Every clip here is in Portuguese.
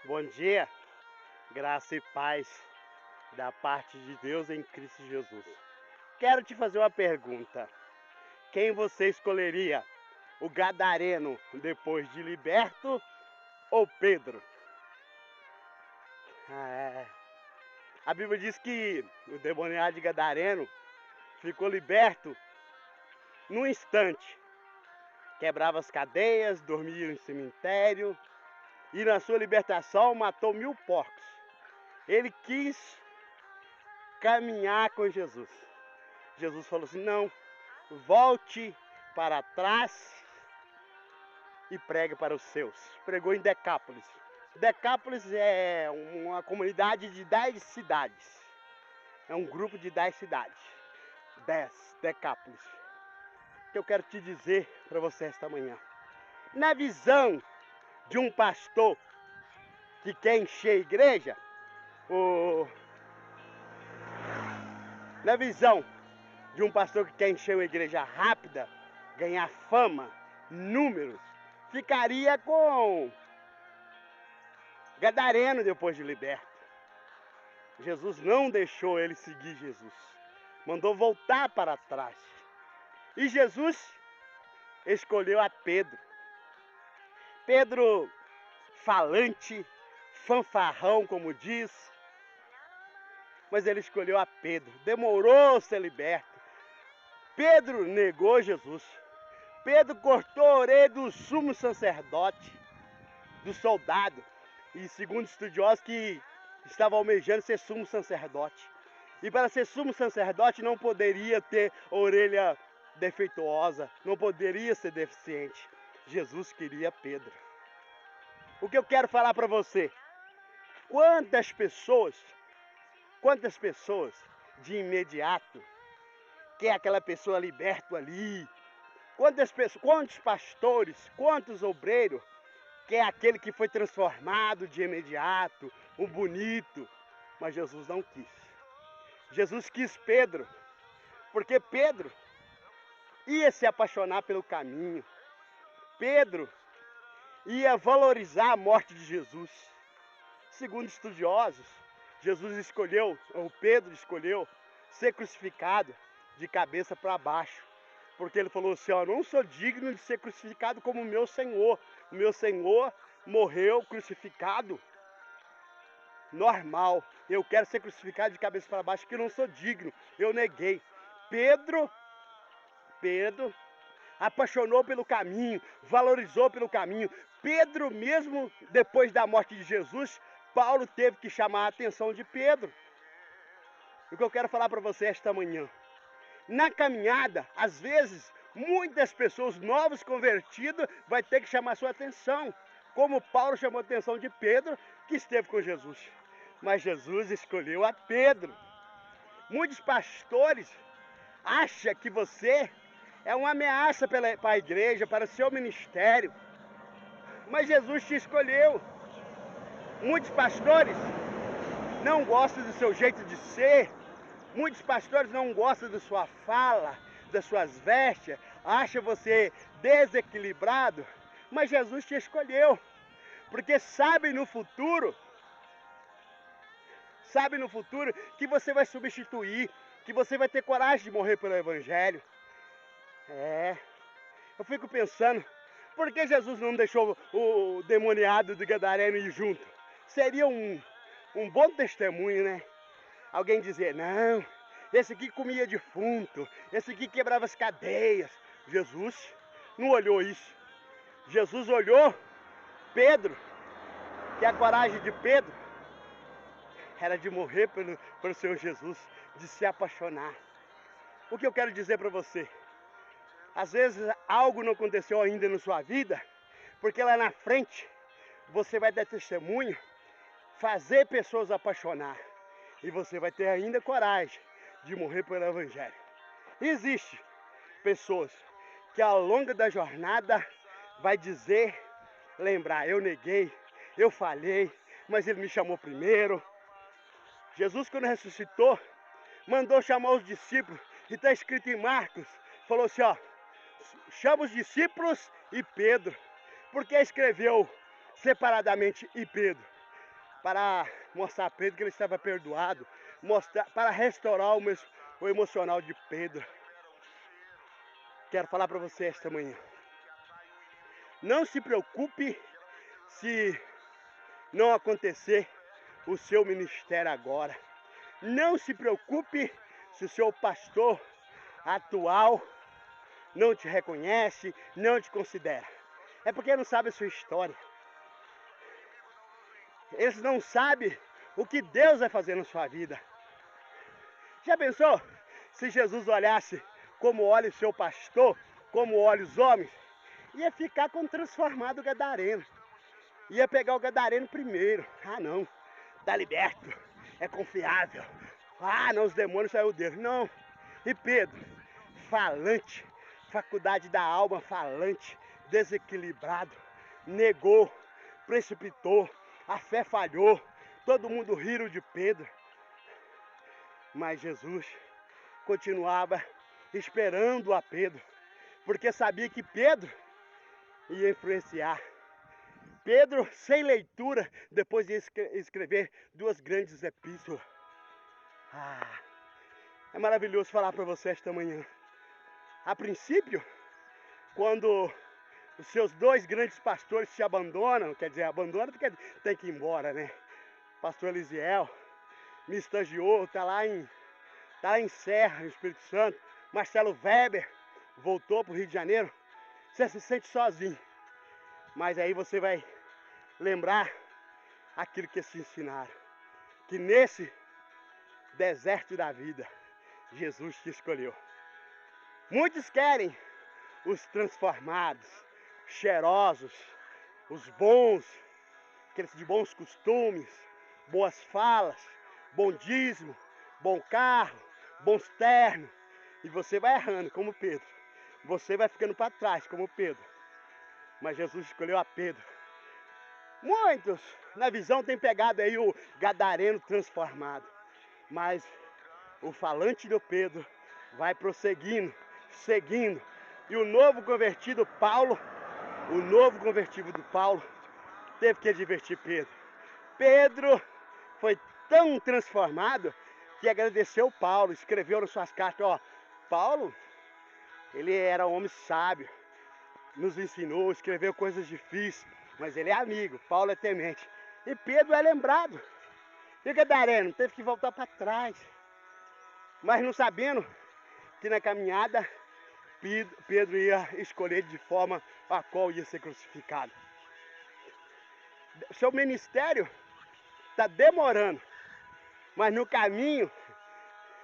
Bom dia, graça e paz da parte de Deus em Cristo Jesus. Quero te fazer uma pergunta. Quem você escolheria? O gadareno depois de liberto ou Pedro? É. A Bíblia diz que o demoniado de gadareno ficou liberto num instante. Quebrava as cadeias, dormia em cemitério e na sua libertação matou 1000 porcos. Ele quis caminhar com Jesus. Jesus falou assim: não, volte para trás e pregue para os seus. Pregou em Decápolis. Decápolis é uma comunidade de 10 cidades. É um grupo de 10 cidades. 10, Decápolis. O que eu quero te dizer para você esta manhã. Na visão de um pastor que quer encher a igreja, ou na visão de um pastor que quer encher uma igreja rápida, ganhar fama, números, ficaria com gadareno depois de liberto. Jesus não deixou ele seguir Jesus. Mandou voltar para trás. E Jesus escolheu a Pedro. Pedro falante, fanfarrão, como diz. Mas ele escolheu a Pedro. Demorou ser liberto. Pedro negou Jesus. Pedro cortou a orelha do sumo sacerdote, do soldado. E segundo estudiosos que estava almejando ser sumo sacerdote. E para ser sumo sacerdote não poderia ter orelha defeituosa, não poderia ser deficiente. Jesus queria Pedro. O que eu quero falar para você? Quantas pessoas de imediato quer aquela pessoa liberto ali? Quantos pastores, quantos obreiros quer aquele que foi transformado de imediato, o bonito? Mas Jesus não quis. Jesus quis Pedro, porque Pedro ia se apaixonar pelo caminho. Pedro ia valorizar a morte de Jesus. Segundo estudiosos, Pedro escolheu ser crucificado de cabeça para baixo. Porque ele falou assim: eu não sou digno de ser crucificado como o meu Senhor. O meu Senhor morreu crucificado normal. Eu quero ser crucificado de cabeça para baixo, que eu não sou digno. Eu neguei. Pedro apaixonou pelo caminho, valorizou pelo caminho. Pedro, mesmo depois da morte de Jesus, Paulo teve que chamar a atenção de Pedro. O que eu quero falar para você esta manhã: na caminhada, às vezes, muitas pessoas novas convertidas vai ter que chamar sua atenção, como Paulo chamou a atenção de Pedro, que esteve com Jesus. Mas Jesus escolheu a Pedro. Muitos pastores acham que você é uma ameaça para a igreja, para o seu ministério. Mas Jesus te escolheu. Muitos pastores não gostam do seu jeito de ser. Muitos pastores não gostam da sua fala, das suas vestes, acham você desequilibrado. Mas Jesus te escolheu, porque sabe no futuro que você vai substituir, que você vai ter coragem de morrer pelo Evangelho. Eu fico pensando, por que Jesus não deixou o demoniado do gadareno ir junto? Seria um bom testemunho, né? Alguém dizer: não, esse aqui comia defunto, esse aqui quebrava as cadeias. Jesus não olhou isso. Jesus olhou Pedro, que a coragem de Pedro era de morrer pelo Senhor Jesus, de se apaixonar. O que eu quero dizer para você? Às vezes algo não aconteceu ainda na sua vida, porque lá na frente você vai dar testemunho, fazer pessoas apaixonar. E você vai ter ainda coragem de morrer pelo Evangelho. Existem pessoas que ao longo da jornada vai lembrar: eu neguei, eu falhei, mas ele me chamou primeiro. Jesus, quando ressuscitou, mandou chamar os discípulos, e está escrito em Marcos, falou assim: ó, chama os discípulos e Pedro. Porque escreveu separadamente e Pedro? para mostrar a Pedro que ele estava perdoado, para restaurar o emocional de Pedro. Quero falar para você esta manhã. Não se preocupe se não acontecer o seu ministério agora. Não se preocupe se o seu pastor atual não te reconhece, não te considera. É porque não sabe a sua história. Eles não sabem o que Deus vai fazer na sua vida. Já pensou se Jesus olhasse como olha o seu pastor, como olha os homens? Ia ficar com o transformado gadareno. Ia pegar o gadareno primeiro. Ah, não, tá liberto, é confiável. Ah, não, os demônios saíram dele. Não. E Pedro, falante, faculdade da alma falante, desequilibrado, negou, precipitou, a fé falhou, todo mundo riu de Pedro. Mas Jesus continuava esperando a Pedro, porque sabia que Pedro ia influenciar. Pedro, sem leitura, depois de escrever 2 grandes epístolas. É maravilhoso falar para você esta manhã. A princípio, quando os seus 2 grandes pastores te abandonam, quer dizer, abandonam porque tem que ir embora, né? Pastor Elisiel me estagiou, tá lá em Serra, no Espírito Santo. Marcelo Weber voltou para o Rio de Janeiro. Você se sente sozinho. Mas aí você vai lembrar aquilo que se ensinaram. Que nesse deserto da vida, Jesus te escolheu. Muitos querem os transformados, cheirosos, os bons, aqueles de bons costumes, boas falas, bom dízimo, bom carro, bons ternos. E você vai errando como Pedro. Você vai ficando para trás como Pedro. Mas Jesus escolheu a Pedro. Muitos na visão têm pegado aí o gadareno transformado. Mas o falante do Pedro vai prosseguindo, seguindo. E o novo convertido Paulo, teve que advertir Pedro. Pedro foi tão transformado que agradeceu Paulo, escreveu nas suas cartas, ó, Paulo, ele era um homem sábio, nos ensinou, escreveu coisas difíceis, mas ele é amigo, Paulo é temente. E Pedro é lembrado. E gadareno teve que voltar para trás. Mas não sabendo que na caminhada Pedro ia escolher de forma a qual ia ser crucificado. Seu ministério está demorando, mas no caminho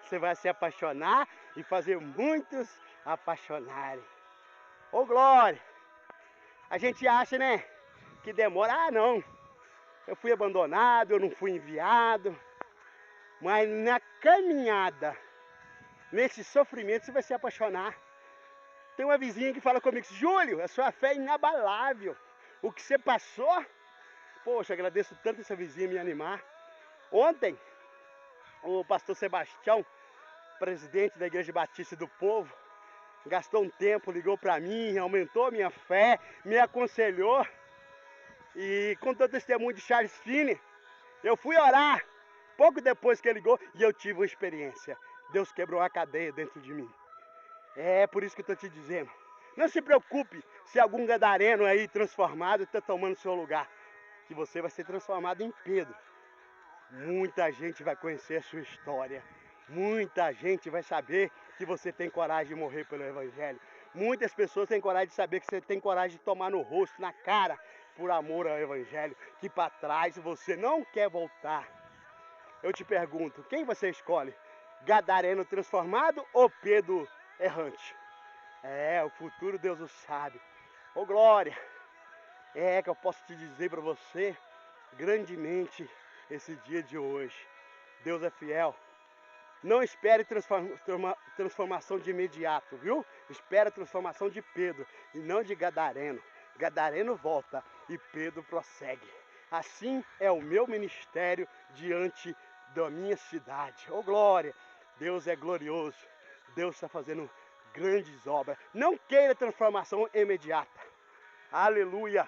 você vai se apaixonar e fazer muitos apaixonarem. Ô glória! A gente acha, né, que demora. Ah, não, eu fui abandonado, eu não fui enviado. Mas na caminhada, nesse sofrimento, você vai se apaixonar. Tem uma vizinha que fala comigo, Júlio, a sua fé é inabalável. O que você passou, poxa, agradeço tanto essa vizinha me animar. Ontem, o pastor Sebastião, presidente da Igreja Batista do Povo, gastou um tempo, ligou para mim, aumentou a minha fé, me aconselhou. E contou o testemunho de Charles Finney. Eu fui orar pouco depois que ele ligou e eu tive uma experiência. Deus quebrou a cadeia dentro de mim. É por isso que eu estou te dizendo. Não se preocupe se algum gadareno aí transformado está tomando seu lugar. Que você vai ser transformado em Pedro. Muita gente vai conhecer a sua história. Muita gente vai saber que você tem coragem de morrer pelo Evangelho. Muitas pessoas têm coragem de saber que você tem coragem de tomar no rosto, na cara, por amor ao Evangelho. Que para trás você não quer voltar. Eu te pergunto, quem você escolhe? Gadareno transformado ou Pedro errante? É, o futuro Deus o sabe. Ô glória! É que eu posso te dizer para você grandemente esse dia de hoje. Deus é fiel. Não espere transformação de imediato, viu? Espere a transformação de Pedro e não de Gadareno. Gadareno volta e Pedro prossegue. Assim é o meu ministério diante da minha cidade. Oh glória! Deus é glorioso. Deus está fazendo grandes obras. Não queira transformação imediata. Aleluia!